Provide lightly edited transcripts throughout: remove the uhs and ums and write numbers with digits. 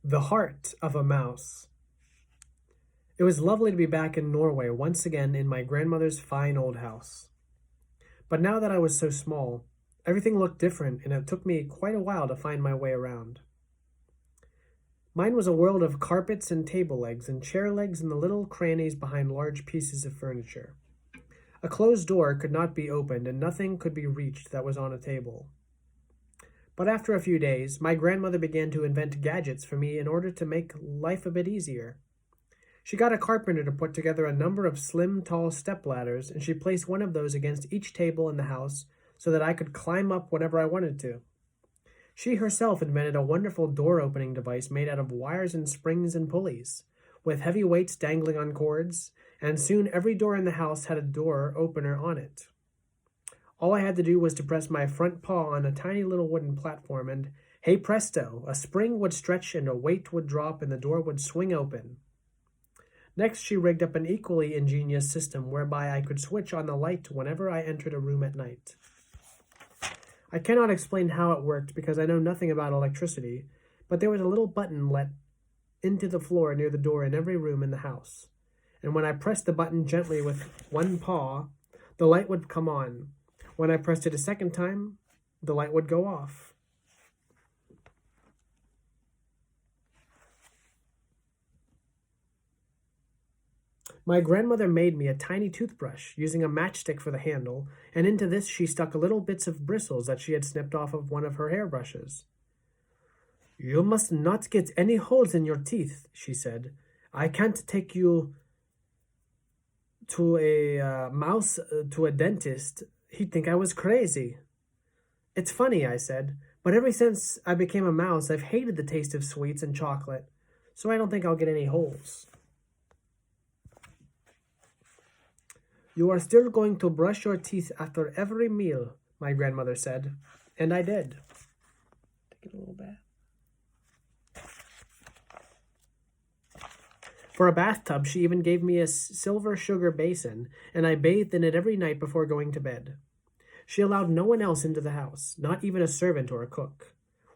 The Heart of a Mouse. It was lovely to be back in Norway once again in my grandmother's fine old house. But now that I was so small, everything looked different and it took me quite a while to find my way around. Mine was a world of carpets and table legs and chair legs in the little crannies behind large pieces of furniture. A closed door could not be opened and nothing could be reached that was on a table. But after a few days, my grandmother began to invent gadgets for me in order to make life a bit easier. She got a carpenter to put together a number of slim, tall step ladders, and she placed one of those against each table in the house so that I could climb up whenever I wanted to. She herself invented a wonderful door-opening device made out of wires and springs and pulleys, with heavy weights dangling on cords, and soon every door in the house had a door opener on it. All I had to do was to press my front paw on a tiny little wooden platform, and hey presto, a spring would stretch and a weight would drop and the door would swing open. Next, she rigged up an equally ingenious system whereby I could switch on the light whenever I entered a room at night. I cannot explain how it worked because I know nothing about electricity, but there was a little button let into the floor near the door in every room in the house. And when I pressed the button gently with one paw, the light would come on. When I pressed it a second time, the light would go off. My grandmother made me a tiny toothbrush using a matchstick for the handle, and into this she stuck little bits of bristles that she had snipped off of one of her hairbrushes. "You must not get any holes in your teeth," she said. "I can't take you to a dentist. He'd think I was crazy." "It's funny," I said, "but ever since I became a mouse, I've hated the taste of sweets and chocolate, so I don't think I'll get any holes." "You are still going to brush your teeth after every meal," my grandmother said, and I did. Take a little bath. For a bathtub, she even gave me a silver sugar basin, and I bathed in it every night before going to bed. She allowed no one else into the house, not even a servant or a cook.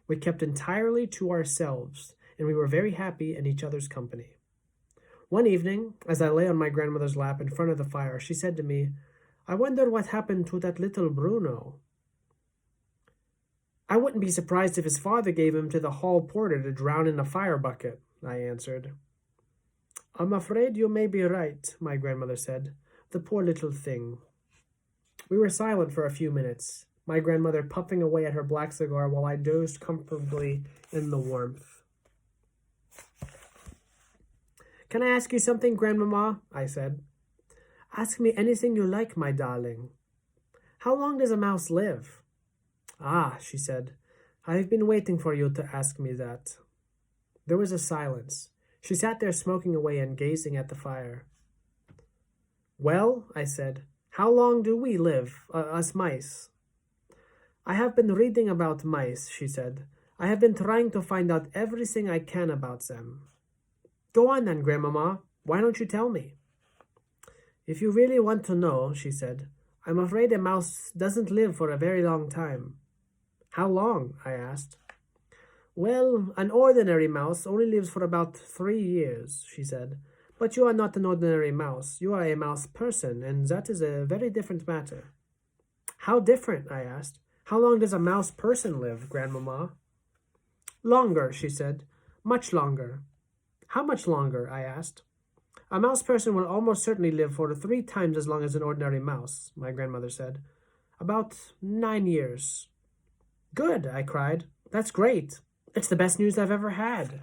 We kept entirely to ourselves, and we were very happy in each other's company. One evening, as I lay on my grandmother's lap in front of the fire, she said to me, "I wonder what happened to that little Bruno." "I wouldn't be surprised if his father gave him to the hall porter to drown in a fire bucket," I answered. "I'm afraid you may be right," my grandmother said. "The poor little thing." We were silent for a few minutes, my grandmother puffing away at her black cigar while I dozed comfortably in the warmth. "Can I ask you something, Grandmama?" I said. "Ask me anything you like, my darling." "How long does a mouse live?" "Ah," she said, "I've been waiting for you to ask me that." There was a silence. She sat there smoking away and gazing at the fire. "Well," I said, "how long do we live, us mice?" "I have been reading about mice," she said. "I have been trying to find out everything I can about them." "Go on then, Grandmama. Why don't you tell me?" "If you really want to know," she said, "I'm afraid a mouse doesn't live for a very long time." "How long?" I asked. "Well, an ordinary mouse only lives for about 3 years," she said. "But you are not an ordinary mouse. You are a mouse person, and that is a very different matter." "How different?" I asked. "How long does a mouse person live, Grandmama?" "Longer," she said. "Much longer." "How much longer?" I asked. "A mouse person will almost certainly live for 3 times as long as an ordinary mouse," my grandmother said. "About 9 years." "Good," I cried. "That's great. It's the best news I've ever had."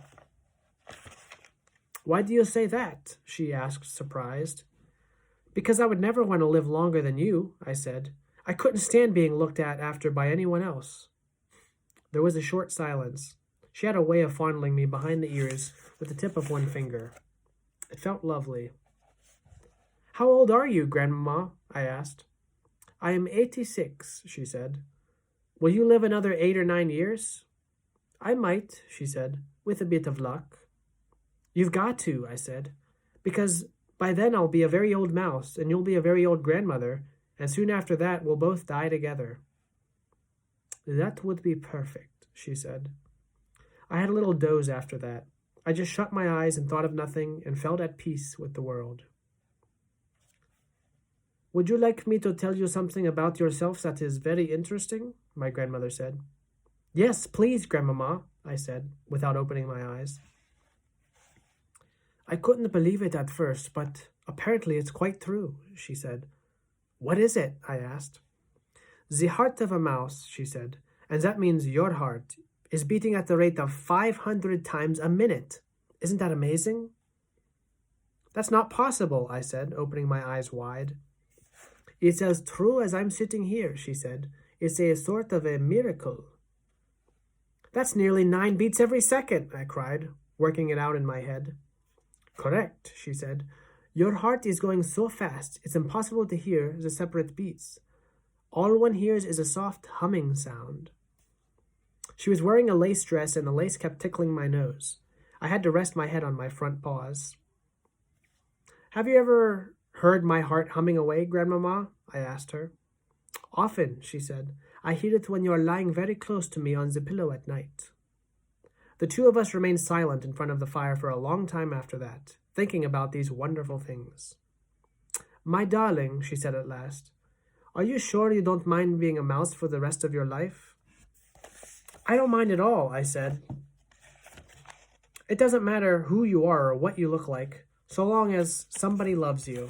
"Why do you say that?" she asked, surprised. "Because I would never want to live longer than you," I said. "I couldn't stand being looked at after by anyone else." There was a short silence. She had a way of fondling me behind the ears with the tip of one finger. It felt lovely. "How old are you, Grandmama?" I asked. "I am 86, she said. "Will you live another 8 or 9 years?" "I might," she said, "with a bit of luck." "You've got to," I said, "because by then I'll be a very old mouse, and you'll be a very old grandmother, and soon after that we'll both die together." "That would be perfect," she said. I had a little doze after that. I just shut my eyes and thought of nothing and felt at peace with the world. Would you like me to tell you something about yourself that is very interesting? My grandmother said. Yes, please, Grandmama, I said, without opening my eyes. I couldn't believe it at first, but apparently it's quite true, she said. What is it? I asked. The heart of a mouse, she said, and that means your heart, is beating at the rate of 500 times a minute. Isn't that amazing? That's not possible, I said, opening my eyes wide. It's as true as I'm sitting here, she said. It's a sort of a miracle. That's nearly 9 beats every second, I cried, working it out in my head. Correct, she said. Your heart is going so fast, it's impossible to hear the separate beats. All one hears is a soft humming sound. She was wearing a lace dress, and the lace kept tickling my nose. I had to rest my head on my front paws. Have you ever heard my heart humming away, Grandmama? I asked her. Often, she said. I hear it when you are lying very close to me on the pillow at night. The two of us remained silent in front of the fire for a long time after that, thinking about these wonderful things. My darling, she said at last, are you sure you don't mind being a mouse for the rest of your life? I don't mind at all, I said. It doesn't matter who you are or what you look like, so long as somebody loves you.